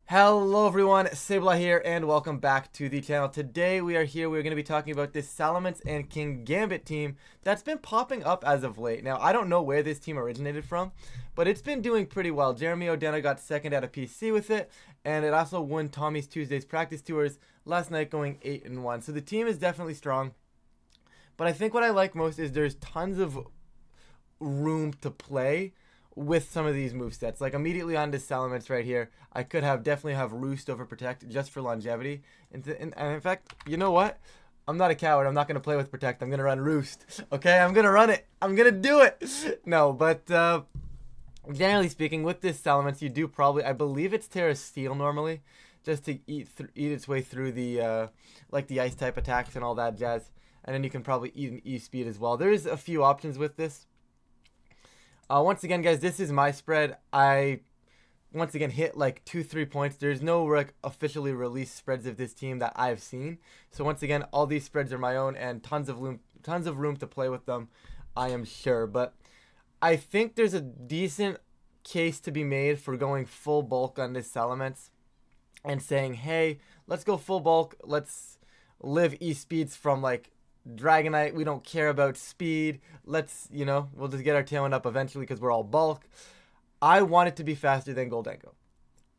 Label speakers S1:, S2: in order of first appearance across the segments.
S1: Hello everyone, Sableye here, and welcome back to the channel. Today we're going to be talking about this Salamence and Kingambit team that's been popping up as of late. Now, I don't know where this team originated from, but it's been doing pretty well. Jeremy O'Dena got second at a PC with it, and it also won Tommy's Tuesdays practice tours last night, going 8-1. So the team is definitely strong, but I think what I like most is there's tons of room to play with some of these movesets. Like immediately on this Salamence right here, I could definitely have Roost over Protect just for longevity. And in fact, you know what? I'm not a coward. I'm not going to play with Protect. I'm going to run Roost. Okay, I'm going to run it. I'm going to do it. No, but generally speaking, with this Salamence, you do probably, I believe it's Terra Steel normally, just to eat its way through the, like the ice type attacks and all that jazz. And then you can probably eat an E-Speed as well. There's a few options with this. Once again, guys, this is my spread. I, once again, hit like 2-3 points. There's no like officially released spreads of this team that I've seen. So once again, all these spreads are my own and tons of room to play with them, I am sure. But I think there's a decent case to be made for going full bulk on this Salamence and saying, hey, let's go full bulk. Let's live E-Speeds from like Dragonite. We don't care about speed. Let's, we'll just get our tailwind up eventually because we're all bulk. I want it to be faster than Gholdengo.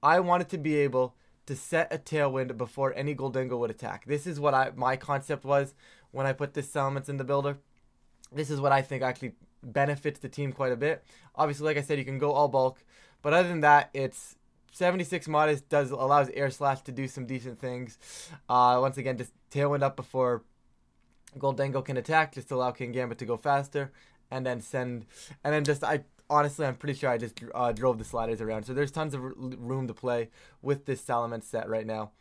S1: I want it to be able to set a tailwind before any Gholdengo would attack. This is what my concept was when I put this Salamence in the builder. This is what I think actually benefits the team quite a bit. Obviously, like I said, you can go all bulk, but other than that, it's 76 modest, allows Air Slash to do some decent things. Once again, just tailwind up before Gholdengo can attack, just to allow Kingambit to go faster, and then honestly, I'm pretty sure I just drove the sliders around. So there's tons of room to play with this Salamence set right now.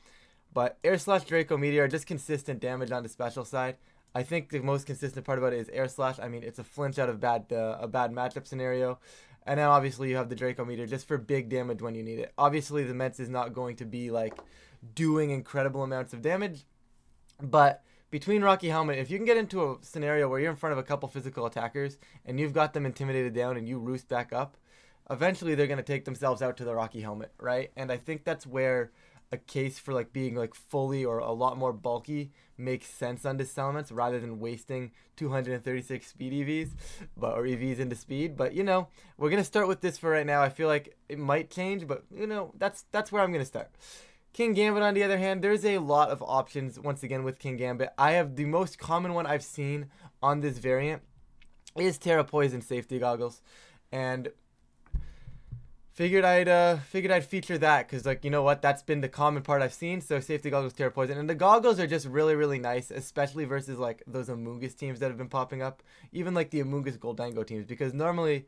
S1: But Air Slash Draco Meteor, just consistent damage on the special side. I think the most consistent part about it is Air Slash. I mean, it's a flinch out of a bad matchup scenario. And then obviously you have the Draco Meteor just for big damage when you need it. Obviously the Mets is not going to be like doing incredible amounts of damage, but between Rocky Helmet, if you can get into a scenario where you're in front of a couple physical attackers and you've got them intimidated down and you roost back up, eventually they're going to take themselves out to the Rocky Helmet, right? And I think that's where a case for like being like fully or a lot more bulky makes sense on this Salamence rather than wasting 236 speed EVs or EVs into speed. But we're going to start with this for right now. I feel like it might change, but that's where I'm going to start. Kingambit, on the other hand, there's a lot of options, once again, with Kingambit. I have the most common one I've seen on this variant is Terra Poison Safety Goggles. And figured I'd feature that because, like, you know what? That's been the common part I've seen. So Safety Goggles, Terra Poison. And the goggles are just really, really nice, especially versus, like, those Amoonguss teams that have been popping up. Even, like, the Amoonguss Gholdengo teams. Because normally,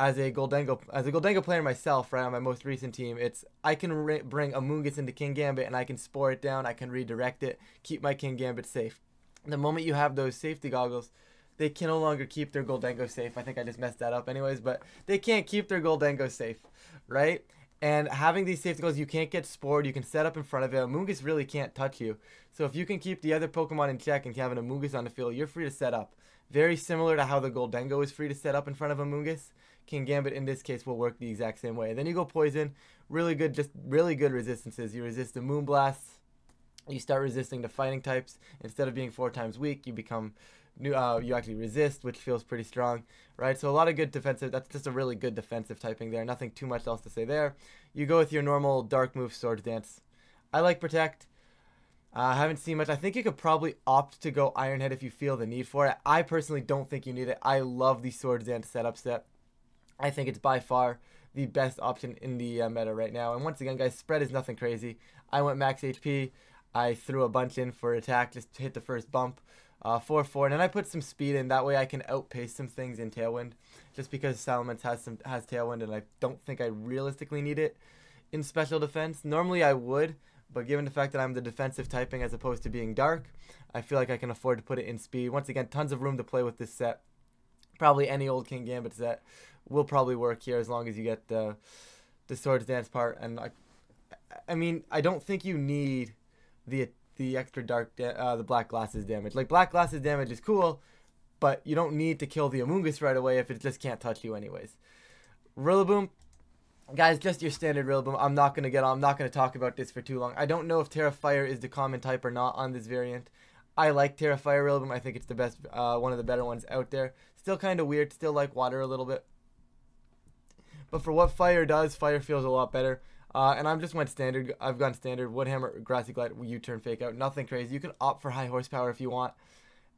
S1: as a Gholdengo player myself, right, on my most recent team, I can bring Amoonguss into Kingambit and I can spore it down, I can redirect it, keep my Kingambit safe. The moment you have those safety goggles, they can no longer keep their Gholdengo safe. I think I just messed that up anyways, but they can't keep their Gholdengo safe, right? And having these safety goggles, you can't get spored, you can set up in front of it. Amoonguss really can't touch you. So if you can keep the other Pokemon in check and have an Amoonguss on the field, you're free to set up. Very similar to how the Gholdengo is free to set up in front of Amoonguss. Kingambit in this case will work the exact same way. Then you go Poison, really good resistances. You resist the Moonblasts. You start resisting the fighting types. Instead of being 4 times weak, you become you actually resist, which feels pretty strong, right? So a lot of good defensive. That's just a really good defensive typing there. Nothing too much else to say there. You go with your normal dark move, Swords Dance. I like Protect. I haven't seen much. I think you could probably opt to go Iron Head if you feel the need for it. I personally don't think you need it. I love the Swords Dance setup set. I think it's by far the best option in the meta right now. And once again, guys, spread is nothing crazy. I went max HP. I threw a bunch in for attack just to hit the first bump. 4-4. And then I put some speed in. That way I can outpace some things in Tailwind. Just because Salamence has Tailwind and I don't think I realistically need it in special defense. Normally I would, but given the fact that I'm the defensive typing as opposed to being dark, I feel like I can afford to put it in speed. Once again, tons of room to play with this set. Probably any old Kingambit set will probably work here as long as you get the Swords Dance part. And I mean, I don't think you need the extra dark the Black Glasses damage. Like, Black Glasses damage is cool, but you don't need to kill the Amoonguss right away if it just can't touch you anyways. Rillaboom, Guys, just your standard Rillaboom. I'm not gonna talk about this for too long. I don't know if Terra Fire is the common type or not on this variant. I like Terra Fire Rillaboom. I think it's the best, one of the better ones out there. Still kind of weird. Still like water a little bit. But for what Fire does, Fire feels a lot better. And I'm just went standard. I've gone standard. Woodhammer, Grassy Glide, U-turn, Fake Out. Nothing crazy. You can opt for high horsepower if you want.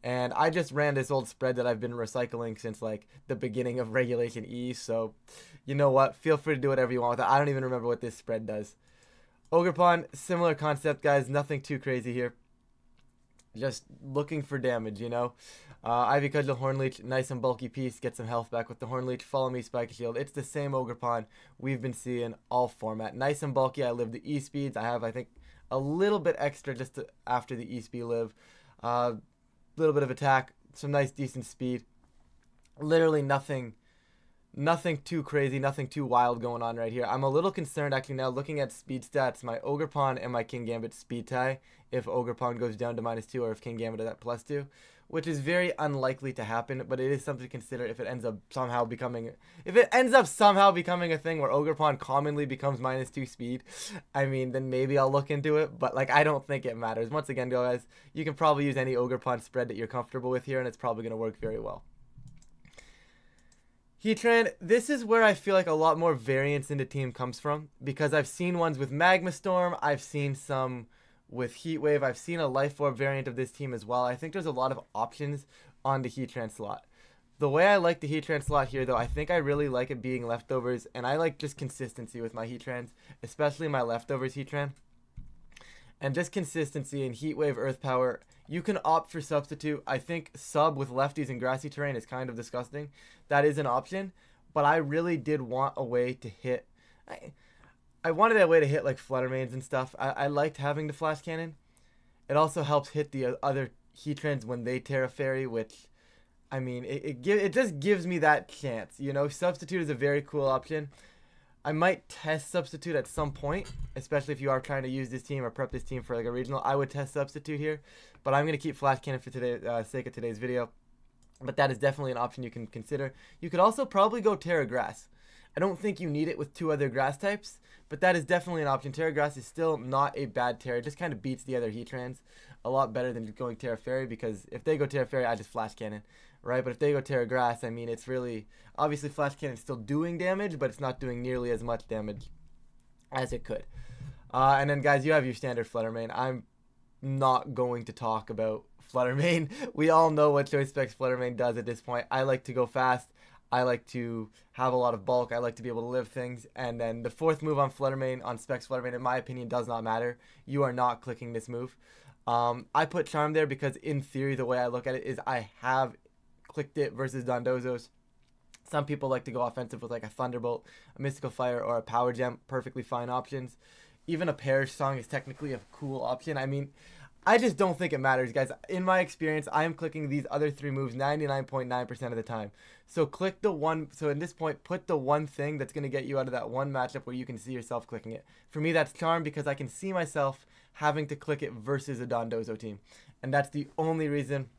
S1: And I just ran this old spread that I've been recycling since like the beginning of Regulation E. So, you know what? Feel free to do whatever you want with it. I don't even remember what this spread does. Ogerpon, similar concept, guys. Nothing too crazy here. Just looking for damage, you know. Ivy Cudgel, Hornleech, nice and bulky piece. Get some health back with the Hornleech. Follow me, Spike Shield. It's the same Ogerpon we've been seeing all format. Nice and bulky. I live the E-speeds. I have, I think, a little bit extra just after the E-speed live. Little bit of attack, some nice decent speed. Literally nothing too crazy, nothing too wild going on right here. I'm a little concerned actually now looking at speed stats, my Ogerpon and my Kingambit speed tie, if Ogerpon goes down to -2 or if Kingambit is at +2, which is very unlikely to happen, but it is something to consider if it ends up somehow becoming a thing where Ogerpon commonly becomes -2 speed. I mean, then maybe I'll look into it, but like I don't think it matters. Once again, guys, you can probably use any Ogerpon spread that you're comfortable with here and it's probably going to work very well. Heatran, this is where I feel like a lot more variance in the team comes from, because I've seen ones with Magma Storm, I've seen some with Heat Wave, I've seen a Life Orb variant of this team as well. I think there's a lot of options on the Heatran slot. The way I like the Heatran slot here, though, I think I really like it being leftovers, and I like just consistency with my Heatrans, especially my leftovers Heatran. And just consistency in Heat Wave, Earth Power. You can opt for substitute. I think sub with lefties and grassy terrain is kind of disgusting. That is an option, but I really did want a way to hit. I wanted a way to hit like Flutter Mains and stuff. I liked having the Flash Cannon. It also helps hit the other Heatrans when they Terra Fairy, which, I mean, it just gives me that chance. You know, substitute is a very cool option. I might test substitute at some point, especially if you are trying to use this team or prep this team for like a regional. I would test substitute here, but I'm going to keep Flash Cannon for today's sake of today's video. But that is definitely an option you can consider. You could also probably go Terra Grass. I don't think you need it with two other grass types, but that is definitely an option. Terra Grass is still not a bad Terra. It just kind of beats the other Heatrans a lot better than going Terra Fairy, because if they go Terra Fairy, I just Flash Cannon, right? But if they go Terra Grass, I mean, it's really, obviously Flash Cannon is still doing damage, but it's not doing nearly as much damage as it could. And then, guys, you have your standard Flutter Mane. I'm not going to talk about Flutter Mane. We all know what Choice Specs Flutter Mane does at this point. I like to go fast. I like to have a lot of bulk. I like to be able to live things. And then the fourth move on Flutter Mane, on Specs Flutter Mane, in my opinion, does not matter. You are not clicking this move. I put Charm there because, in theory, the way I look at it is I have clicked it versus Dondozos. Some people like to go offensive with like a Thunderbolt, a Mystical Fire, or a Power Gem. Perfectly fine options. Even a Perish Song is technically a cool option. I mean, I just don't think it matters, guys. In my experience, I am clicking these other three moves 99.9% of the time. So click the one, so at this point, put the one thing that's going to get you out of that one matchup where you can see yourself clicking it. For me, that's Charm, because I can see myself having to click it versus a Dondozo team. And that's the only reason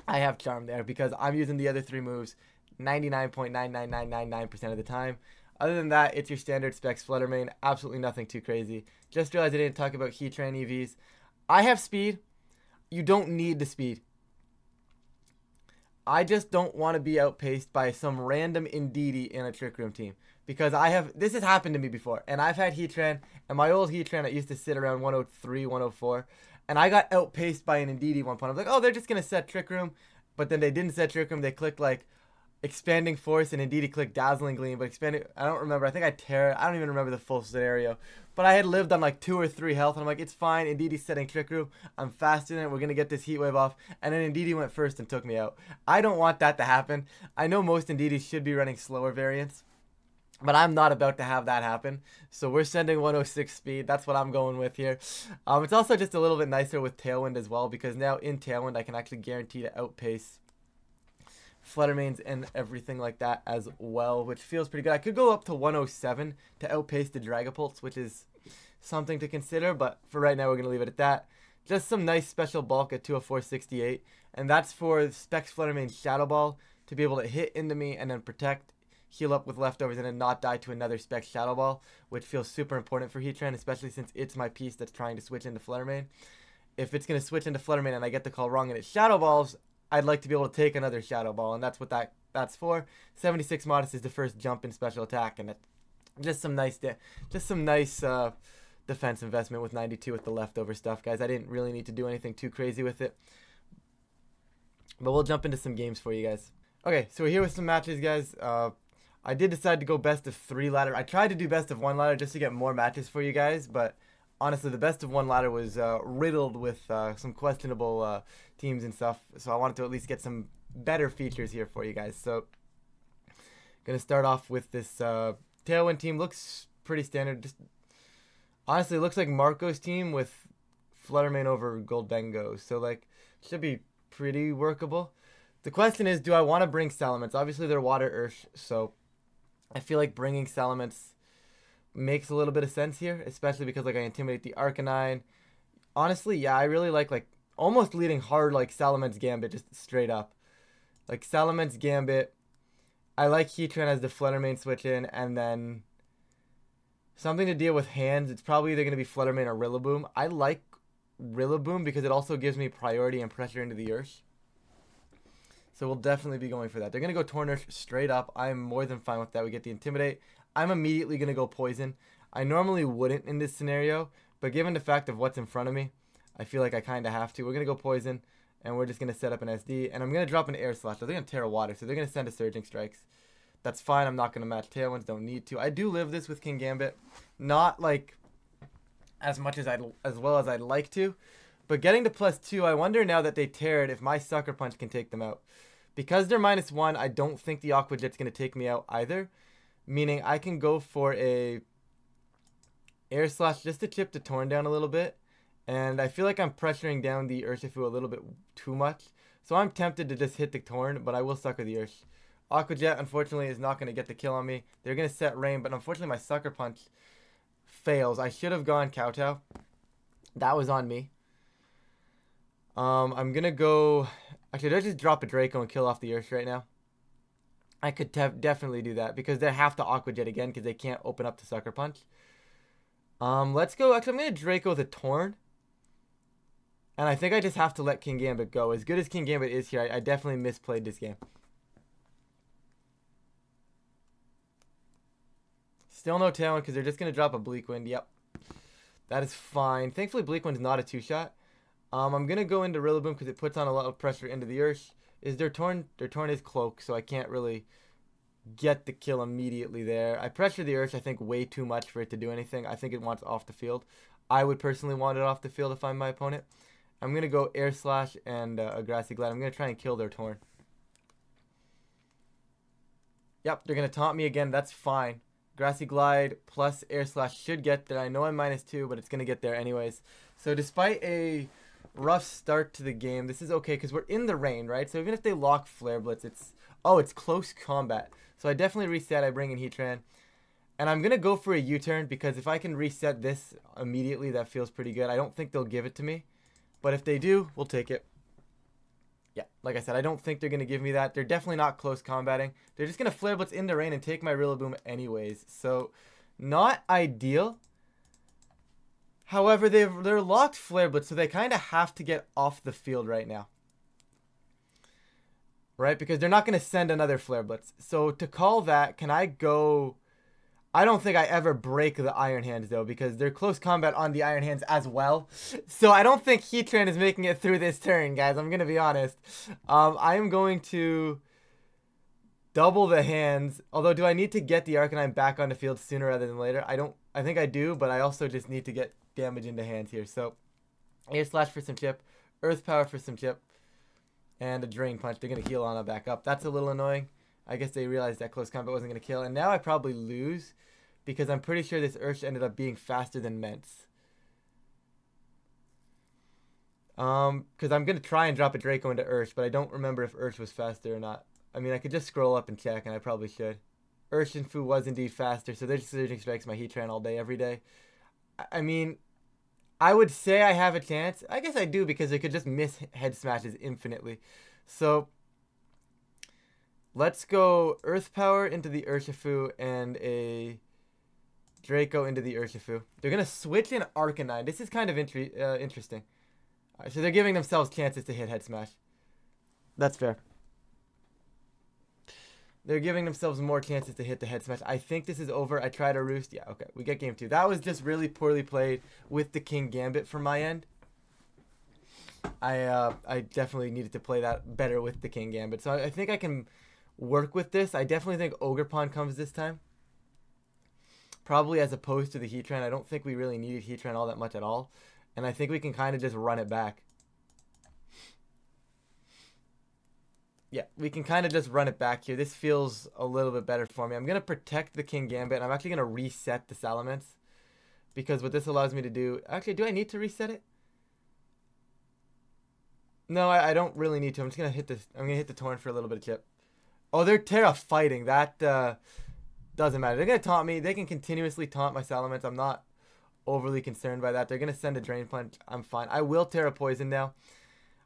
S1: I have Charm there, because I'm using the other three moves 99.99999% of the time. Other than that, it's your standard Specs Flutter Mane. Absolutely nothing too crazy. Just realized I didn't talk about Heatran EVs. I have speed. You don't need the speed. I just don't want to be outpaced by some random Indeedee in a Trick Room team. Because this has happened to me before. And I've had Heatran, and my old Heatran, I used to sit around 103, 104. And I got outpaced by an Indeedee one point. I was like, oh, they're just going to set Trick Room. But then they didn't set Trick Room. They clicked like Expanding Force, and Indeedee clicked Dazzling Gleam. But Expanding, I don't remember. I think I don't even remember the full scenario. But I had lived on like 2 or 3 health, and I'm like, it's fine. Indeedee's setting Trick Room. I'm faster than it. We're going to get this Heat Wave off. And then Indeedee went first and took me out. I don't want that to happen. I know most Indeedees should be running slower variants, but I'm not about to have that happen. So we're sending 106 speed. That's what I'm going with here. It's also just a little bit nicer with Tailwind as well, because now in Tailwind, I can actually guarantee to outpace Flutter Manes and everything like that as well, which feels pretty good. I could go up to 107 to outpace the Dragapults, which is something to consider, but for right now, we're going to leave it at that. Just some nice special bulk at 204.68, and that's for Specs Flutter Mane Shadow Ball to be able to hit into me and then protect heal up with leftovers and then not die to another spec Shadow Ball, which feels super important for Heatran, especially since it's my piece that's trying to switch into Fluttermane. If it's going to switch into Fluttermane and I get the call wrong and it Shadow Balls, I'd like to be able to take another Shadow Ball, and that's what that's for. 76 Modest is the first jump in special attack, and it's just some nice defense investment with 92 with the leftover stuff, guys. I didn't really need to do anything too crazy with it. But we'll jump into some games for you guys. Okay, so we're here with some matches, guys. I did decide to go best of 3 ladder. I tried to do best of 1 ladder just to get more matches for you guys, but honestly, the best of 1 ladder was riddled with some questionable teams and stuff. So I wanted to at least get some better features here for you guys. So, gonna start off with this Tailwind team. Looks pretty standard. Just honestly, it looks like Marco's team with Fluttermane over Goldbengo. So like, should be pretty workable. The question is, do I want to bring Salamence? Obviously, they're Water Earth, so I feel like bringing Salamence makes a little bit of sense here, especially because like I intimidate the Arcanine. Honestly, yeah, I really like almost leading hard like Salamence Gambit, just straight up. Like Salamence Gambit, I like Heatran as the Fluttermane switch in, and then something to deal with hands. It's probably either going to be Fluttermane or Rillaboom. I like Rillaboom because it also gives me priority and pressure into the Earth. So we'll definitely be going for that. They're going to go Tornurse straight up. I'm more than fine with that. We get the Intimidate. I'm immediately going to go Poison. I normally wouldn't in this scenario, but given the fact of what's in front of me, I feel like I kind of have to. We're going to go Poison, and we're just going to set up an SD, and I'm going to drop an Air Slash. So they're going to Terra Water, so they're going to send a Surging Strikes. That's fine. I'm not going to match Tailwinds. Don't need to. I do live this with Kingambit. Not like as much as well as I'd like to, but getting to +2, I wonder now that they teared if my Sucker Punch can take them out. Because they're -1, I don't think the Aqua Jet's going to take me out either. Meaning I can go for a Air Slash just to chip the Torn down a little bit. And I feel like I'm pressuring down the Urshifu a little bit too much. So I'm tempted to just hit the Torn, but I will Sucker the Ursh. Aqua Jet, unfortunately, is not going to get the kill on me. They're going to set Rain, but unfortunately my Sucker Punch fails. I should have gone Kowtow. That was on me. I'm going to go... Actually, let's just drop a Draco and kill off the Ursh right now. I could definitely do that because they have to Aqua Jet again because they can't open up the Sucker Punch. Let's go. Actually, I'm going to Draco the Torn. And I think I just have to let Kingambit go. As good as Kingambit is here, I definitely misplayed this game. Still no Tailwind because they're just going to drop a Bleak Wind. Yep. That is fine. Thankfully, Bleak Wind's not a 2-shot. I'm going to go into Rillaboom because it puts on a lot of pressure into the Ursh. Is their Torn? Their Torn is Cloak, so I can't really get the kill immediately there. I pressure the Ursh, I think, way too much for it to do anything. I think it wants off the field. I would personally want it off the field if I'm my opponent. I'm going to go Air Slash and a Grassy Glide. I'm going to try and kill their Torn. Yep, they're going to taunt me again. That's fine. Grassy Glide plus Air Slash should get there. I know I'm -2, but it's going to get there anyways. So despite a rough start to the game, this is okay because we're in the rain, right? So even if they lock Flare Blitz, it's close combat. So I definitely reset. I bring in Heatran. And I'm going to go for a U-turn because if I can reset this immediately, that feels pretty good. I don't think they'll give it to me. But if they do, we'll take it. Yeah, like I said, I don't think they're going to give me that. They're definitely not close combating. They're just going to Flare Blitz in the rain and take my Rillaboom anyways. So, not ideal. However, they're locked Flare Blitz, so they kind of have to get off the field right now. Right? Because they're not going to send another Flare Blitz. So, to call that, can I go... I don't think I ever break the Iron Hands, though, because they're close combat on the Iron Hands as well. So I don't think Heatran is making it through this turn, guys. I'm going to be honest. I am going to double the hands. Although, do I need to get the Arcanine back on the field sooner rather than later? I think I do, but I also just need to get damage into hands here. So, Air Slash for some chip. Earth Power for some chip. And a Drain Punch. They're going to heal on back up. That's a little annoying. I guess they realized that close combat wasn't going to kill. And now I probably lose because I'm pretty sure this Ursh ended up being faster than Mence. Because I'm going to try and drop a Draco into Ursh, but I don't remember if Ursh was faster or not. I mean, I could just scroll up and check, and I probably should. Urshifu was indeed faster, so they're just Surging Strikes my Heatran all day, every day. I mean, I would say I have a chance. I guess I do because they could just miss Head Smashes infinitely. So... Let's go Earth Power into the Urshifu and a Draco into the Urshifu. They're going to switch in Arcanine. This is kind of interesting. Right, so they're giving themselves chances to hit Head Smash. That's fair. They're giving themselves more chances to hit the Head Smash. I think this is over. I try to roost. Yeah, okay. We get game 2. That was just really poorly played with the Kingambit from my end. I definitely needed to play that better with the Kingambit. So I think I can work with this. I definitely think Ogerpon comes this time. Probably as opposed to the Heatran. I don't think we really needed Heatran all that much at all. And I think we can kind of just run it back. Yeah, we can kind of just run it back here. This feels a little bit better for me. I'm going to protect the Kingambit. And I'm actually going to reset the Salamence. Because what this allows me to do... Actually, do I need to reset it? No, I don't really need to. I'm just going to hit this. I'm going to hit the Torn for a little bit of chip. Oh, they're Terra fighting. That doesn't matter. They're going to taunt me. They can continuously taunt my Salamence. I'm not overly concerned by that. They're going to send a Drain Punch. I'm fine. I will Terra Poison now.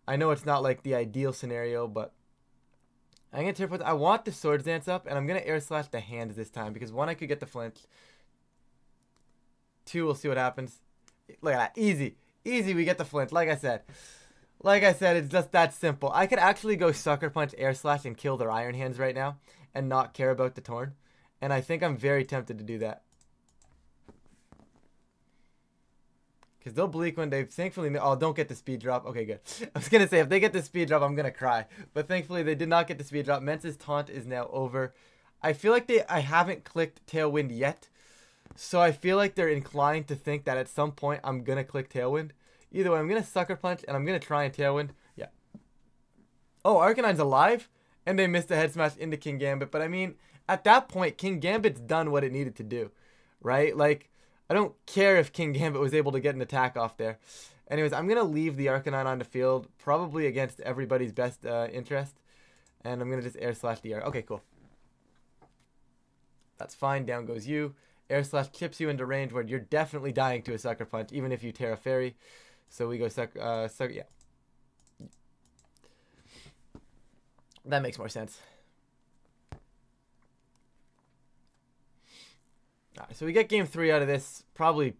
S1: I know it's not like the ideal scenario, but I'm going to Terra Poison. I want the Swords Dance up, and I'm going to Air Slash the hands this time because 1, I could get the flinch. 2, we'll see what happens. Look at that. Easy. Easy, we get the flinch. Like I said, it's just that simple. I could actually go Sucker Punch, Air Slash, and kill their Iron Hands right now and not care about the Torn. And I think I'm very tempted to do that. Because they'll Bleak when they thankfully... Oh, don't get the speed drop. Okay, good. I was going to say, if they get the speed drop, I'm going to cry. But thankfully, they did not get the speed drop. Mence's taunt is now over. I feel like I haven't clicked Tailwind yet. So I feel like they're inclined to think that at some point, I'm going to click Tailwind. Either way, I'm going to Sucker Punch, and I'm going to try and Tailwind. Yeah. Oh, Arcanine's alive? And they missed a Head Smash into Kingambit. But I mean, at that point, Kingambit's done what it needed to do. Right? Like, I don't care if Kingambit was able to get an attack off there. Anyways, I'm going to leave the Arcanine on the field. Probably against everybody's best interest. And I'm going to just Air Slash the air. Okay, cool. That's fine. Down goes you. Air Slash chips you into range where you're definitely dying to a Sucker Punch, even if you Terra Fairy. So we go yeah. That makes more sense. Alright, so we get game 3 out of this. Probably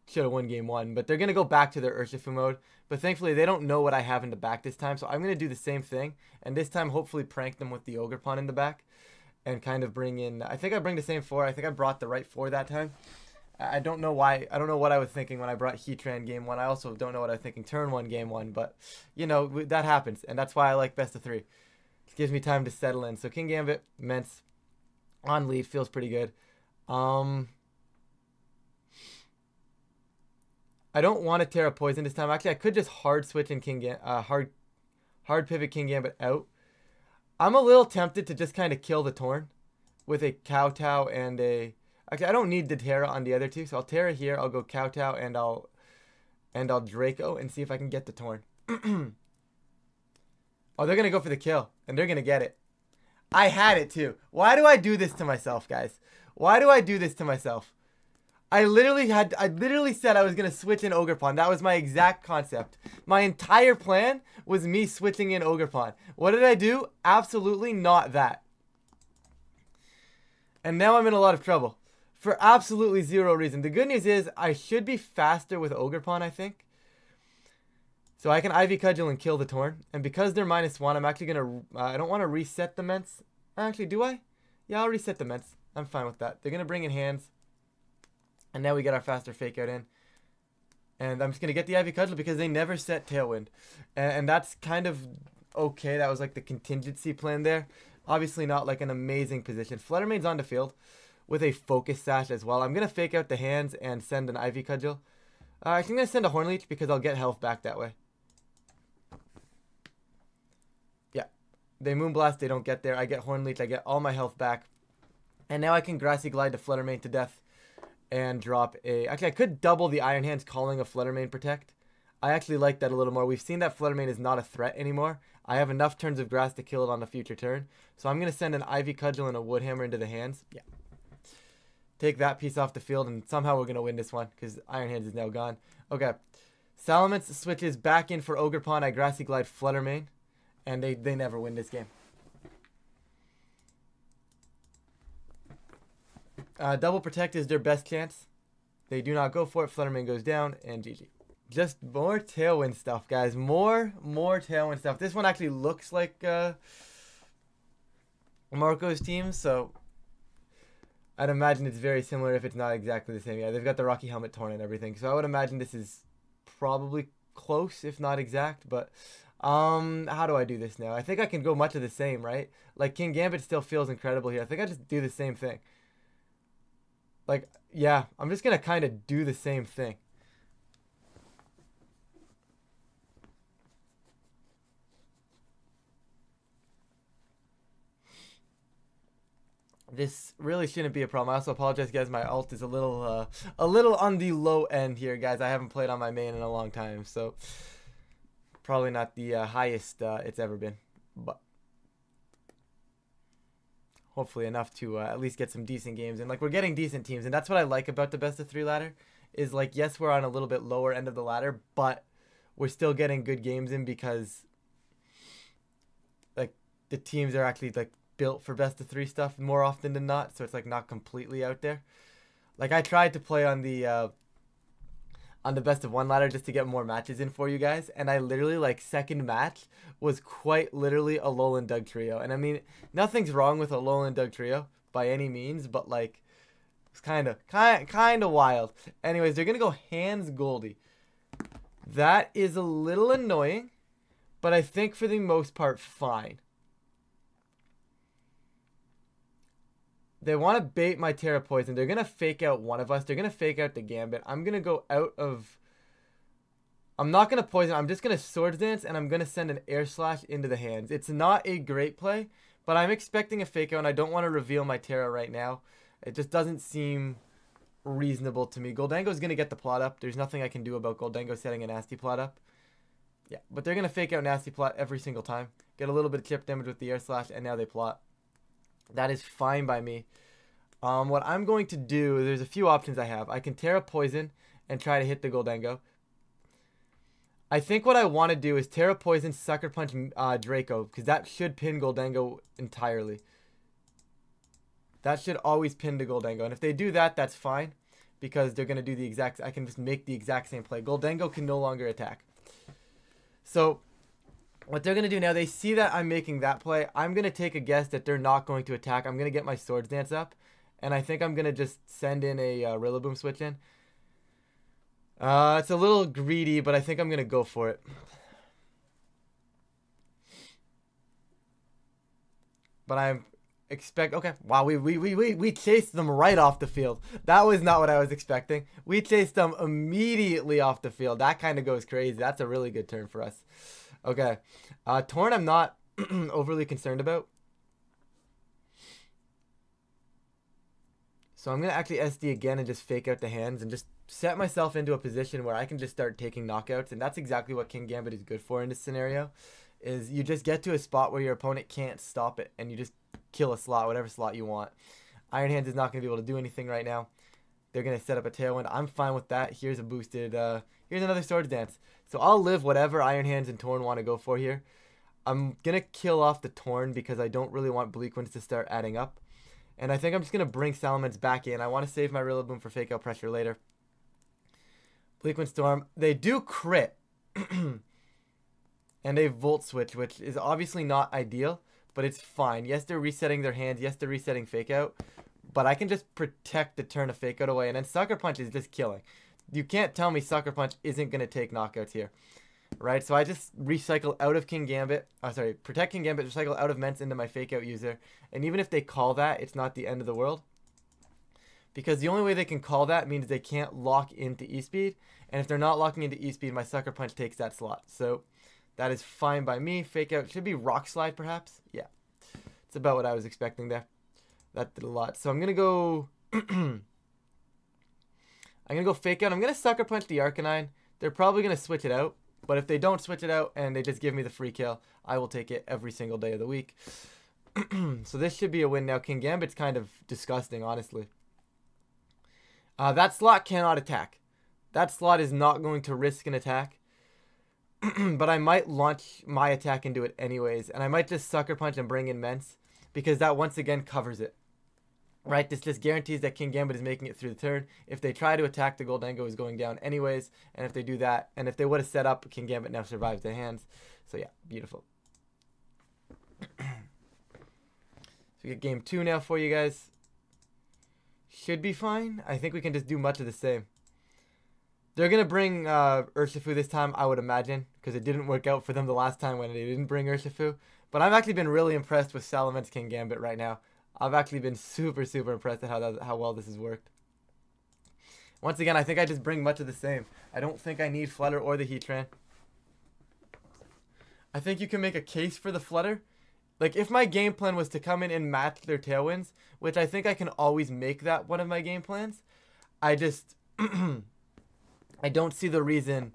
S1: should have won game 1, but they're going to go back to their Urshifu mode. But thankfully, they don't know what I have in the back this time, so I'm going to do the same thing. And this time, hopefully prank them with the Ogerpon in the back. And kind of bring in... I think I bring the same 4. I think I brought the right 4 that time. I don't know why. I don't know what I was thinking when I brought Heatran game 1. I also don't know what I was thinking turn 1 game 1. But, you know, that happens. And that's why I like best of 3. It gives me time to settle in. So Kingambit, Mence, on lead. Feels pretty good. I don't want to Terra Poison this time. Actually, I could just hard switch and hard pivot Kingambit out. I'm a little tempted to just kind of kill the Torn with a Kowtow and a... Actually, I don't need the Terra on the other two, so I'll Terra here. I'll go Kowtow and I'll Draco and see if I can get the Torn. Oh, they're going to go for the kill, and they're going to get it. I had it too. Why do I do this to myself, guys? Why do I do this to myself? I literally said I was going to switch in Ogerpon. That was my exact concept. My entire plan was me switching in Ogerpon. What did I do? Absolutely not that. And now I'm in a lot of trouble. For absolutely zero reason. The good news is I should be faster with Ogerpon, I think. So I can Ivy Cudgel and kill the Torn. And because they're -1, I'm actually going to... I don't want to reset the Mence. Actually, do I? Yeah, I'll reset the Mence. I'm fine with that. They're going to bring in hands. And now we get our faster fake out in. And I'm just going to get the Ivy Cudgel because they never set Tailwind. And that's kind of okay. That was like the contingency plan there. Obviously not like an amazing position. Fluttermane's on the field with a Focus Sash as well. I'm going to fake out the hands and send an Ivy Cudgel. I'm going to send a Horn Leech because I'll get health back that way. Yeah. They Moonblast. They don't get there. I get Horn Leech. I get all my health back. And now I can Grassy Glide to Fluttermane to death. And drop a... Actually, I could double the Iron Hands calling a Fluttermane Protect. I actually like that a little more. We've seen that Fluttermane is not a threat anymore. I have enough turns of grass to kill it on a future turn. So I'm going to send an Ivy Cudgel and a Wood Hammer into the hands. Yeah. Take that piece off the field, and somehow we're going to win this one because Iron Hands is now gone. Okay. Salamence switches back in for Ogerpon. I Grassy Glide Fluttermane, and they never win this game. Double protect is their best chance. They do not go for it. Flutterman goes down, and GG. Just more Tailwind stuff, guys. More Tailwind stuff. This one actually looks like Marco's team, so I'd imagine it's very similar if it's not exactly the same. Yeah, they've got the Rocky Helmet torn and everything, so I would imagine this is probably close, if not exact, but how do I do this now? I think I can go much of the same, right? Like, Kingambit still feels incredible here. I think I just do the same thing. Like, yeah, I'm just going to kind of do the same thing. This really shouldn't be a problem. I also apologize, guys. My ult is a little on the low end here, guys. I haven't played on my main in a long time, so probably not the highest it's ever been, but hopefully enough to at least get some decent games. And like, we're getting decent teams, and that's what I like about the best of 3 ladder. Is like, yes, we're on a little bit lower end of the ladder, but we're still getting good games in because like the teams are actually like built for best of 3 stuff more often than not, so it's like not completely out there. Like, I tried to play on the best of 1 ladder just to get more matches in for you guys, and I literally, like, second match was quite literally a Alolan Doug trio. And I mean, nothing's wrong with a Alolan Doug trio by any means, but like, it's kind of wild. Anyways, they're gonna go hands Goldie. That is a little annoying, but I think for the most part fine. They want to bait my Terra Poison. They're going to fake out one of us. They're going to fake out the Gambit. I'm going to go out of... I'm not going to poison. I'm just going to Swords Dance, and I'm going to send an Air Slash into the hands. It's not a great play, but I'm expecting a fake out, and I don't want to reveal my Terra right now. It just doesn't seem reasonable to me. Goldango's going to get the plot up. There's nothing I can do about Goldango setting a nasty plot up. Yeah, but they're going to fake out nasty plot every single time. Get a little bit of chip damage with the Air Slash, and now they plot. That is fine by me. What I'm going to do, there's a few options I have. I can Terra Poison and try to hit the Goldango. I think what I want to do is Terra Poison, Sucker Punch Draco, because that should pin Goldango entirely. That should always pin the Goldango. And if they do that, that's fine, because they're going to do the exact... I can just make the exact same play. Goldango can no longer attack. So what they're going to do now, they see that I'm making that play. I'm going to take a guess that they're not going to attack. I'm going to get my Swords Dance up. And I think I'm going to just send in a Rillaboom switch in. It's a little greedy, but I think I'm going to go for it. But I'm expect... Okay. Wow, we chased them right off the field. That was not what I was expecting. We chased them immediately off the field. That kind of goes crazy. That's a really good turn for us. Okay. Torn I'm not overly concerned about. So I'm going to actually SD again and just fake out the hands and just set myself into a position where I can just start taking knockouts. And that's exactly what Kingambit is good for in this scenario. Is you just get to a spot where your opponent can't stop it and you just kill a slot, whatever slot you want. Iron Hands is not going to be able to do anything right now. They're going to set up a Tailwind. I'm fine with that. Here's a boosted, here's another Swords Dance. So I'll live whatever Iron Hands and Torn want to go for here. I'm going to kill off the Torn because I don't really want Bleak Winds to start adding up. And I think I'm just going to bring Salamence back in. I want to save my Rillaboom for Fake Out Pressure later. Bleak Wind Storm. They do crit. And a Volt Switch, which is obviously not ideal, but it's fine. Yes, they're resetting their hands. Yes, they're resetting Fake Out. But I can just protect the turn of Fake Out away. And then Sucker Punch is just killing. You can't tell me Sucker Punch isn't going to take knockouts here. Right, so I just recycle out of Kingambit. Protect Kingambit, recycle out of Mence into my Fake Out user. And even if they call that, it's not the end of the world. Because the only way they can call that means they can't lock into E-Speed. And if they're not locking into E-Speed, my Sucker Punch takes that slot. So that is fine by me. Fake Out should be Rock Slide, perhaps. Yeah, it's about what I was expecting there. That did a lot. So I'm going to go... I'm going to go Fake Out. I'm going to Sucker Punch the Arcanine. They're probably going to switch it out. But if they don't switch it out and they just give me the free kill, I will take it every single day of the week. So this should be a win now. Kingambit's kind of disgusting, honestly. That slot cannot attack. That slot is not going to risk an attack. But I might launch my attack into it anyways. And I might just Sucker Punch and bring in Mence. Because that once again covers it. Right, this just guarantees that Kingambit is making it through the turn. If they try to attack, the Goldango is going down anyways. And if they do that, and if they would have set up, Kingambit now survives their hands. So yeah, beautiful. So we get game 2 now for you guys. Should be fine. I think we can just do much of the same. They're going to bring Urshifu this time, I would imagine, because it didn't work out for them the last time when they didn't bring Urshifu. But I've actually been really impressed with Salamence Kingambit right now. I've actually been super impressed at how well this has worked. Once again, I think I just bring much of the same. I don't think I need Flutter or the Heatran. I think you can make a case for the Flutter. Like, if my game plan was to come in and match their Tailwinds, which I think I can always make that one of my game plans, I just... I don't see the reason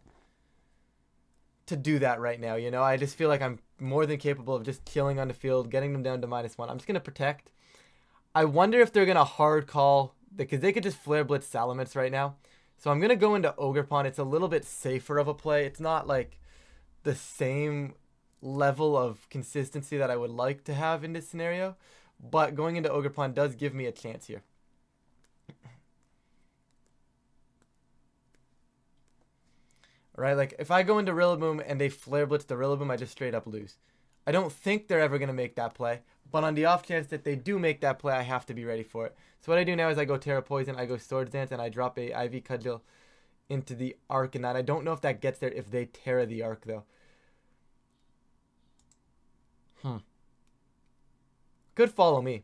S1: to do that right now, you know? I just feel like I'm more than capable of just killing on the field, getting them down to -1. I'm just going to protect. I wonder if they're going to hard call, because they could just Flare Blitz Salamence right now. So I'm going to go into Ogerpon. It's a little bit safer of a play. It's not like the same level of consistency that I would like to have in this scenario. But going into Ogerpon does give me a chance here. Right, like if I go into Rillaboom and they Flare Blitz the Rillaboom, I just straight up lose. I don't think they're ever going to make that play, but on the off chance that they do make that play, I have to be ready for it. So what I do now is I go Terra Poison, I go Swords Dance, and I drop a IV Cudgel into the Arcanine. I don't know if that gets there if they Terra the Arc, though. Could follow me.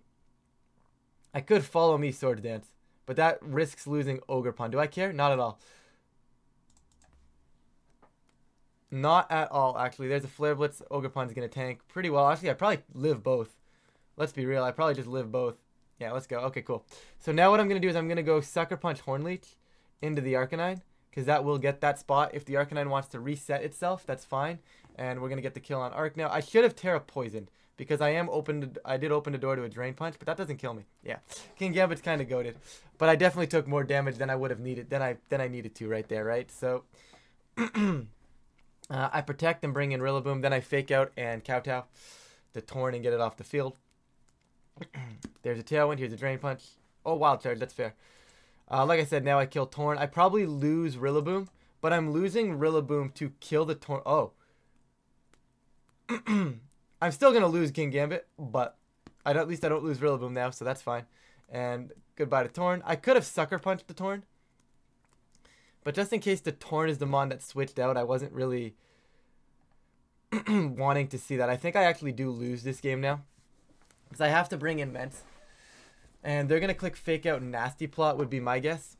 S1: I could follow me Swords Dance, but that risks losing Ogerpon. Do I care? Not at all. Not at all, actually. There's a Flare Blitz. Ogerpon's going to tank pretty well. Actually, I probably live both. Let's be real. I probably just live both. Yeah, let's go. Okay, cool. So now what I'm going to do is I'm going to go Sucker Punch Hornleech into the Arcanine, because that will get that spot. If the Arcanine wants to reset itself, that's fine. And we're going to get the kill on Arc now. I should have Terra Poisoned, because I did open the door to a Drain Punch, but that doesn't kill me. Yeah, Kingambit's kind of goated. But I definitely took more damage than I would have needed, than I needed to right there, right? So... I protect and bring in Rillaboom. Then I fake out and kowtow the Torn and get it off the field. There's a Tailwind. Here's a Drain Punch. Oh, Wild Charge. That's fair. Like I said, now I kill Torn. I probably lose Rillaboom, but I'm losing Rillaboom to kill the Torn. Oh. I'm still going to lose Kingambit, but at least I don't lose Rillaboom now, so that's fine. And goodbye to Torn. I could have Sucker Punched the Torn. But just in case the Torn is the mon that switched out, I wasn't really wanting to see that. I think I actually do lose this game now, because I have to bring in Ments. And they're going to click Fake Out Nasty Plot would be my guess.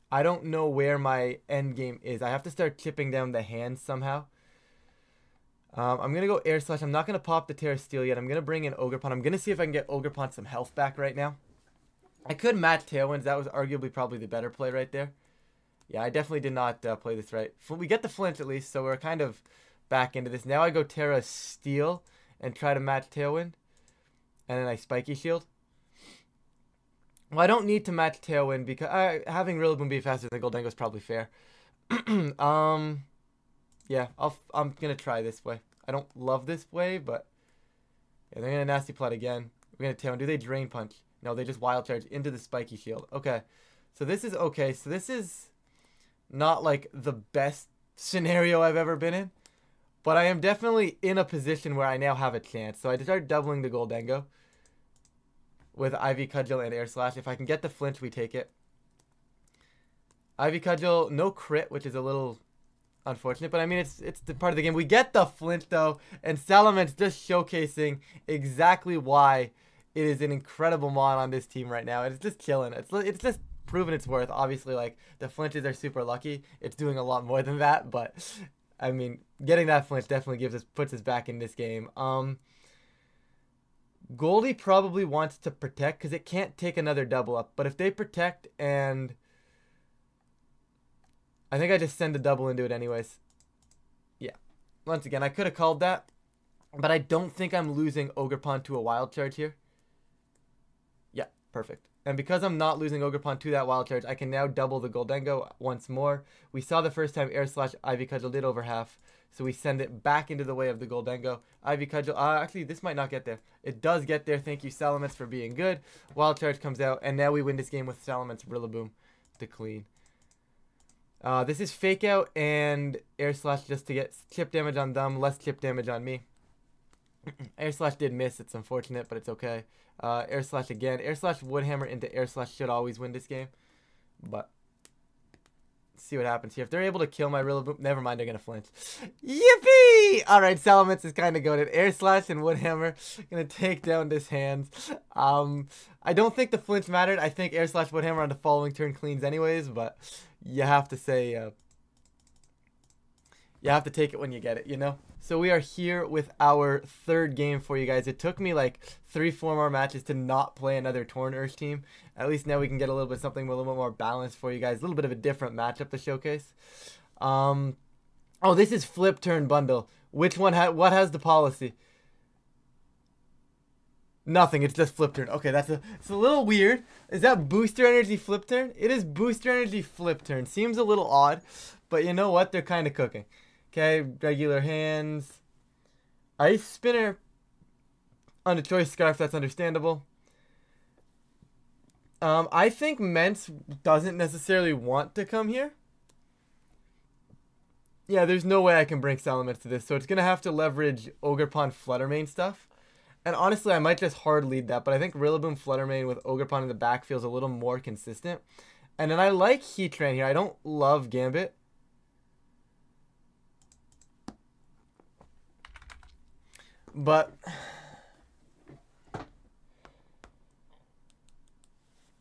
S1: I don't know where my end game is. I have to start chipping down the hands somehow. I'm going to go Air Slash. I'm not going to pop the Terra Steel yet. I'm going to bring in Ogerpon. I'm going to see if I can get Ogerpon some health back right now. I could match Tailwinds. That was arguably probably the better play right there. Yeah, I definitely did not play this right. We get the flinch at least, so we're kind of back into this. Now I go Terra Steel and try to match Tailwind. And then I Spiky Shield. Well, I don't need to match Tailwind because having Rillaboom be faster than Goldango is probably fair. Yeah, I'm going to try this way. I don't love this way, but yeah, they're going to Nasty Plot again. We're going to Tailwind. Do they Drain Punch? No, they just Wild Charge into the Spiky Shield. Okay, so this is okay. So this is... not like the best scenario I've ever been in, but I am definitely in a position where I now have a chance. So I start doubling the Goldango with IV Cudgel and Air Slash. If I can get the flinch, we take it. IV Cudgel, no crit, which is a little unfortunate, but I mean it's the part of the game. We get the flinch though, and Salamence just showcasing exactly why it is an incredible mon on this team right now. It's just killing. It's just proven its worth. Obviously, like, the flinches are super lucky. It's doing a lot more than that, but I mean, getting that flinch definitely puts us back in this game. Goldie probably wants to protect because it can't take another double up, but if they protect, and I think I just send a double into it anyways. Yeah, once again, I could have called that, but I don't think I'm losing Ogerpon to a Wild Charge here. Yeah, perfect. And because I'm not losing Ogerpon to that Wild Charge, I can now double the Goldengo once more. We saw the first time Air Slash Ivy Cudgel did over half. So we send it back into the way of the Goldengo. Ivy Cudgel, actually this might not get there. It does get there. Thank you, Salamence, for being good. Wild Charge comes out, and now we win this game with Salamence Rillaboom to clean. This is Fake Out and Air Slash just to get chip damage on them, less chip damage on me. Air Slash did miss. It's unfortunate, but it's okay. Air Slash again. Air Slash Woodhammer into Air Slash should always win this game. But let's see what happens here. If they're able to kill my Rillaboom, never mind, they're going to flinch. Yippee! Alright, Salamence is kind of goated. Air Slash and Woodhammer going to take down this hands. I don't think the flinch mattered. I think Air Slash Woodhammer on the following turn cleans anyways, but you have to say, you have to take it when you get it, you know? So we are here with our third game for you guys. It took me like 3-4 more matches to not play another Torn Urge team. At least now we can get a little bit something a little bit more balanced for you guys. A little bit of a different matchup to showcase. Oh, this is Flip Turn Bundle. Which one? What has the policy? Nothing. It's just Flip Turn. Okay, it's a little weird. Is that Booster Energy Flip Turn? It is Booster Energy Flip Turn. Seems a little odd, but you know what? They're kind of cooking. Okay, regular hands. Ice Spinner on a Choice Scarf, that's understandable. I think Mence doesn't necessarily want to come here. Yeah, there's no way I can bring Salamence to this, so it's going to have to leverage Ogerpon Fluttermane stuff. And honestly, I might just hard lead that, but I think Rillaboom Fluttermane with Ogerpon in the back feels a little more consistent. And then I like Heatran here. I don't love Gambit. But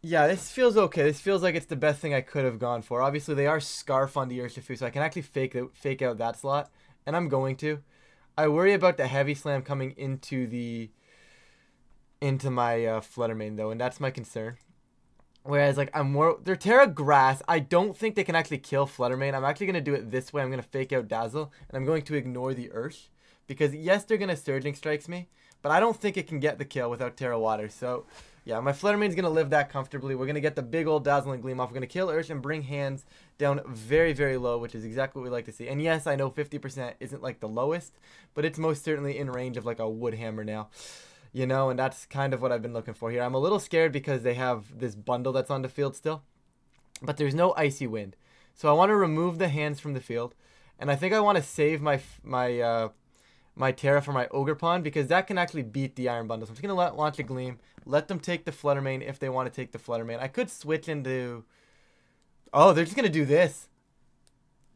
S1: yeah, this feels okay. This feels like it's the best thing I could have gone for. Obviously, they are Scarf on the Urshifu, so I can actually fake out that slot, and I'm going to. I worry about the Heavy Slam coming into my Fluttermane though, and that's my concern. Whereas like they're Terra Grass. I don't think they can actually kill Fluttermane. I'm actually gonna do it this way. I'm gonna fake out Dazzle, and I'm going to ignore the Ursh. Because, yes, they're going to Surging Strikes me, but I don't think it can get the kill without Terra Water. So, yeah, my Fluttermane's going to live that comfortably. We're going to get the big old Dazzling Gleam off. We're going to kill Ursh and bring hands down very, very low, which is exactly what we like to see. And, yes, I know 50% isn't, like, the lowest, but it's most certainly in range of, like, a Woodhammer now. You know, and that's kind of what I've been looking for here. I'm a little scared because they have this bundle that's on the field still, but there's no Icy Wind. So I want to remove the hands from the field, and I think I want to save my Terra for my Ogerpon, because that can actually beat the Iron Bundle. So I'm just going to launch a Gleam, let them take the Fluttermane if they want to take the Fluttermane. I could switch into... Oh, they're just going to do this.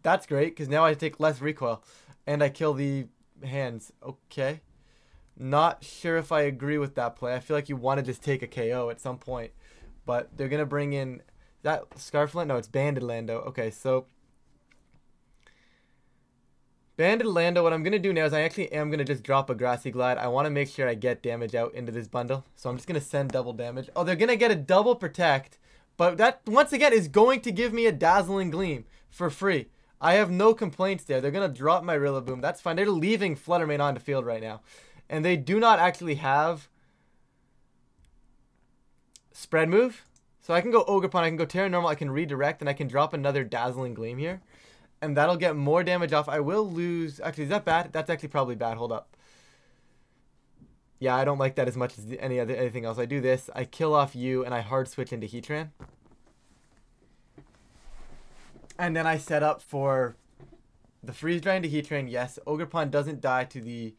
S1: That's great, because now I take less recoil, and I kill the hands. Okay. Not sure if I agree with that play. I feel like you want to just take a KO at some point, but they're going to bring in... That Scarfland? No, it's Banded Lando. Okay, so... Banded Lando, what I'm going to do now is I actually am going to just drop a Grassy Glide. I want to make sure I get damage out into this bundle. So I'm just going to send double damage. Oh, they're going to get a double protect. But that, once again, is going to give me a Dazzling Gleam for free. I have no complaints there. They're going to drop my Rillaboom. That's fine. They're leaving Fluttermane on the field right now. And they do not actually have Spread Move. So I can go Ogerpon, I can go Terra Normal, I can redirect, and I can drop another Dazzling Gleam here. And that'll get more damage off. I will lose... Actually, is that bad? That's actually probably bad. Hold up. Yeah, I don't like that as much as anything else. I do this. I kill off you, and I hard switch into Heatran. And then I set up for the Freeze Dry into Heatran. Yes, Ogerpon doesn't die to the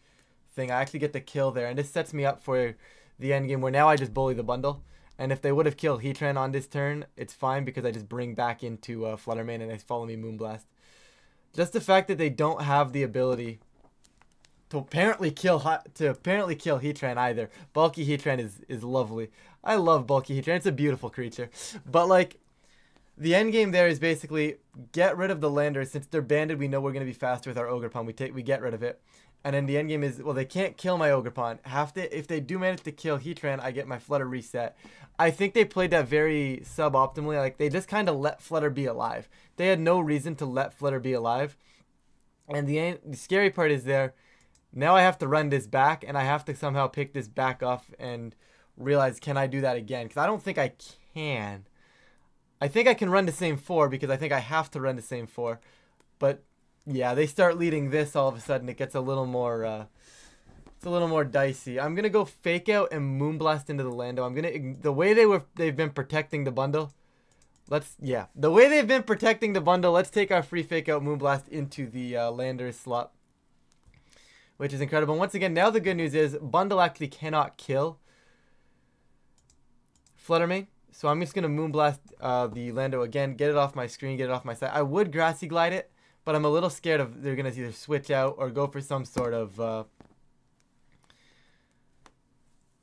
S1: thing. I actually get the kill there. And this sets me up for the end game where now I just bully the bundle. And if they would have killed Heatran on this turn, it's fine because I just bring back into Fluttermane and they follow me Moonblast. Just the fact that they don't have the ability to apparently kill Heatran either. Bulky Heatran is lovely. I love Bulky Heatran. It's a beautiful creature. But like, the end game there is basically get rid of the Landers. Since they're banded, we know we're going to be faster with our Ogerpon. We get rid of it. And then the end game is, well, they can't kill my Ogerpon. If they do manage to kill Heatran, I get my Flutter reset. I think they played that very suboptimally. Like, they just kind of let Flutter be alive. They had no reason to let Flutter be alive. And the scary part is there. Now I have to run this back, and I have to somehow pick this back off and realize, can I do that again? Because I don't think I can. I think I can run the same 4 because I think I have to run the same 4. But yeah, they start leading this all of a sudden. It gets a little more, it's a little more dicey. I'm gonna go Fake Out and Moonblast into the Lando. I'm gonna, the way they've been protecting the bundle. The way they've been protecting the bundle, let's take our free Fake Out Moonblast into the Lander slot, which is incredible. Once again, now the good news is bundle actually cannot kill Fluttermane. So I'm just going to Moonblast the Lando again, get it off my screen, get it off my side. I would Grassy Glide it, but I'm a little scared of they're going to either switch out or go for some sort of...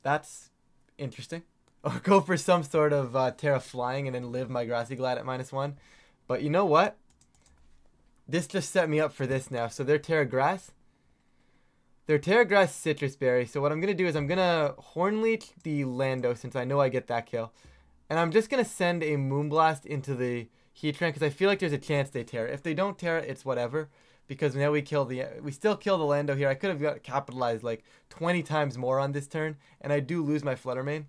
S1: that's interesting. Or go for some sort of Terra Flying and then live my Grassy Glide at -1. But you know what? This just set me up for this now. So they're Terra Grass. They're Terra Grass Citrus Berry. So what I'm going to do is I'm going to Hornleech the Lando since I know I get that kill. And I'm just going to send a Moonblast into the Heatran because I feel like there's a chance they Terra. If they don't Terra, it's whatever. Because now we still kill the Lando here. I could have capitalized like 20 times more on this turn. And I do lose my Fluttermane.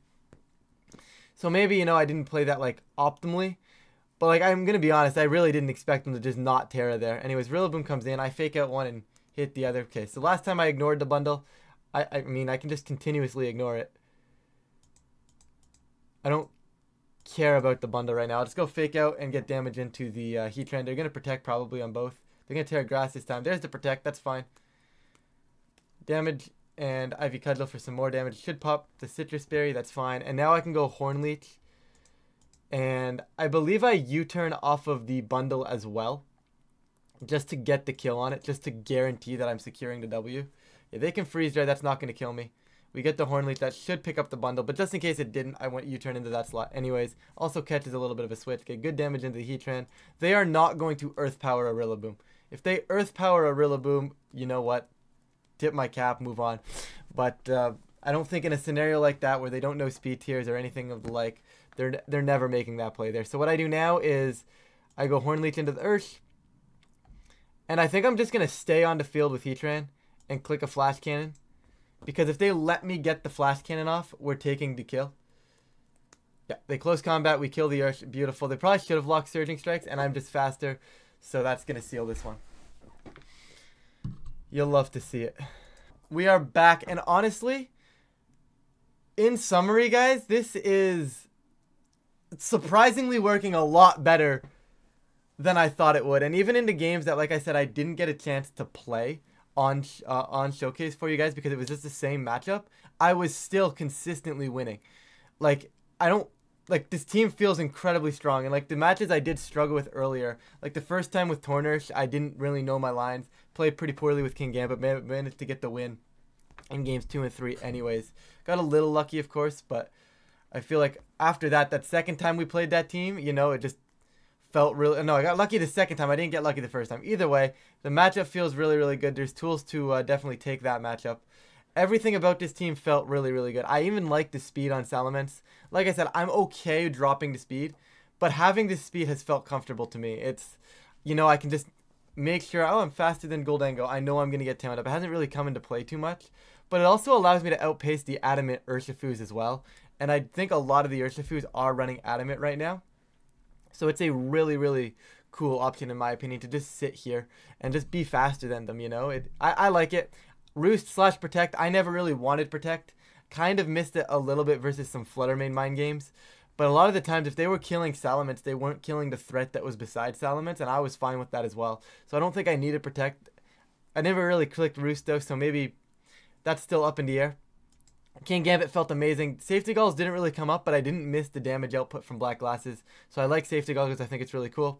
S1: So maybe, you know, I didn't play that like optimally. But like, I'm going to be honest, I really didn't expect them to just not Terra there. Anyways, Rillaboom comes in. I Fake Out one and hit the other. Okay, so last time I ignored the bundle. I mean, I can just continuously ignore it. I don't care about the bundle right now. I'll just go Fake Out and get damage into the Heatran. They're going to Protect probably on both. They're going to Terra Grass this time. There's the Protect. That's fine. Damage and Ivy Cudgel for some more damage. Should pop the Citrus Berry. That's fine. And now I can go Hornleech. And I believe I U-turn off of the bundle as well. Just to get the kill on it. Just to guarantee that I'm securing the W. If they can Freeze Dry, that's not going to kill me. We get the Hornleech. That should pick up the bundle. But just in case it didn't, I went U-turn into that slot. Anyways, also catches a little bit of a switch. Get good damage into the Heatran. They are not going to Earth Power a Rillaboom. If they Earth Power a Rillaboom, you know what? Tip my cap, move on. But I don't think in a scenario like that where they don't know speed tiers or anything of the like, they're never making that play there. So what I do now is I go Hornleech into the Earth. And I think I'm just going to stay on the field with Heatran and click a Flash Cannon. Because if they let me get the Flash Cannon off, we're taking the kill. Yeah, they close combat, we kill the Earth. Beautiful. They probably should have locked Surging Strikes, and I'm just faster. So that's going to seal this one. You'll love to see it. We are back, and honestly, in summary, guys, this is surprisingly working a lot better than I thought it would. And even in the games that, like I said, I didn't get a chance to play on Showcase for you guys because it was just the same matchup, I was still consistently winning. Like, this team feels incredibly strong. And, like, the matches I did struggle with earlier, like the first time with Tornursh, I didn't really know my lines. Played pretty poorly with Kingambit, but managed to get the win in games 2 and 3 anyways. Got a little lucky, of course, but I feel like after that second time we played that team, you know, it just felt really... No, I got lucky the second time. I didn't get lucky the first time. Either way, the matchup feels really, really good. There's tools to definitely take that matchup. Everything about this team felt really, really good. I even like the speed on Salamence. Like I said, I'm okay dropping the speed, but having this speed has felt comfortable to me. It's, you know, I can just make sure, oh, I'm faster than Goldango. I know I'm going to get tamed up. It hasn't really come into play too much, but it also allows me to outpace the Adamant Urshifus as well. And I think a lot of the Urshifus are running Adamant right now. So it's a really, really cool option, in my opinion, to just sit here and just be faster than them, you know? I like it. Roost / Protect. I never really wanted Protect. Kind of missed it a little bit versus some Fluttermane mind games. But a lot of the times, if they were killing Salamence, they weren't killing the threat that was beside Salamence, and I was fine with that as well. So I don't think I needed Protect. I never really clicked Roost, though, so maybe that's still up in the air. Kingambit felt amazing. Safety Goggles didn't really come up, but I didn't miss the damage output from Black Glasses. So I like Safety Goggles. I think it's really cool.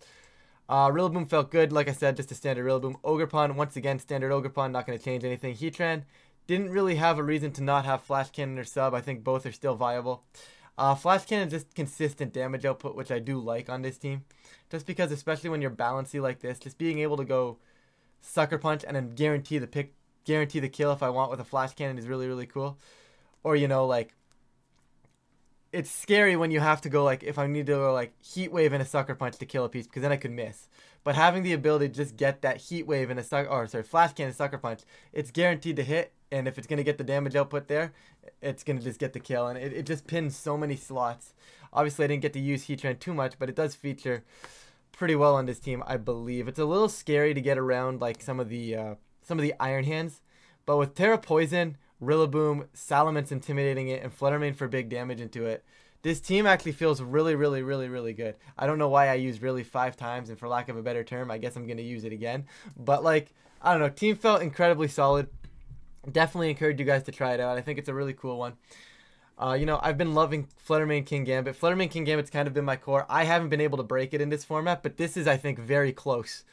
S1: Rillaboom felt good. Like I said, just a standard Rillaboom. Ogerpon, once again, standard Ogerpon. Not going to change anything. Heatran didn't really have a reason to not have Flash Cannon or Sub. I think both are still viable. Flash Cannon is just consistent damage output, which I do like on this team. Just because, especially when you're balancy like this, just being able to go Sucker Punch and then guarantee the kill if I want with a Flash Cannon is really, really cool. Or, you know, like, it's scary when you have to go, like, if I need to go, like, Heat Wave and a Sucker Punch to kill a piece, because then I could miss. But having the ability to just get that Heat Wave and Flash Cannon Sucker Punch, it's guaranteed to hit, and if it's going to get the damage output there, it's going to just get the kill, and it just pins so many slots. Obviously, I didn't get to use Heatran too much, but it does feature pretty well on this team, I believe. It's a little scary to get around like some of the Iron Hands, but with Terra Poison, Rillaboom, Salamence intimidating it, and Fluttermane for big damage into it, this team actually feels really, really, really, really good. I don't know why I used really 5 times, and for lack of a better term, I guess I'm going to use it again. But, like, I don't know. Team felt incredibly solid. Definitely encourage you guys to try it out. I think it's a really cool one. You know, I've been loving Fluttermane Kingambit. Fluttermane Kingambit's kind of been my core. I haven't been able to break it in this format, but this is, I think, very close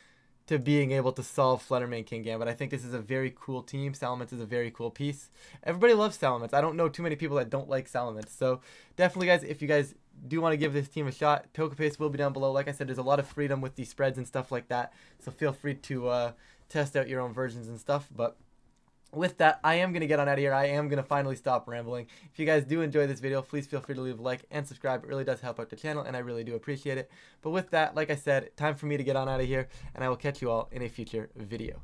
S1: to being able to solve Fluttermane Kingambit. I think this is a very cool team. Salamence is a very cool piece. Everybody loves Salamence. I don't know too many people that don't like Salamence. So definitely, guys, if you guys do want to give this team a shot, Pokepaste will be down below. Like I said, there's a lot of freedom with these spreads and stuff like that. So feel free to test out your own versions and stuff. But with that, I am going to get on out of here. I am going to finally stop rambling. If you guys do enjoy this video, please feel free to leave a like and subscribe. It really does help out the channel, and I really do appreciate it. But with that, like I said, time for me to get on out of here, and I will catch you all in a future video.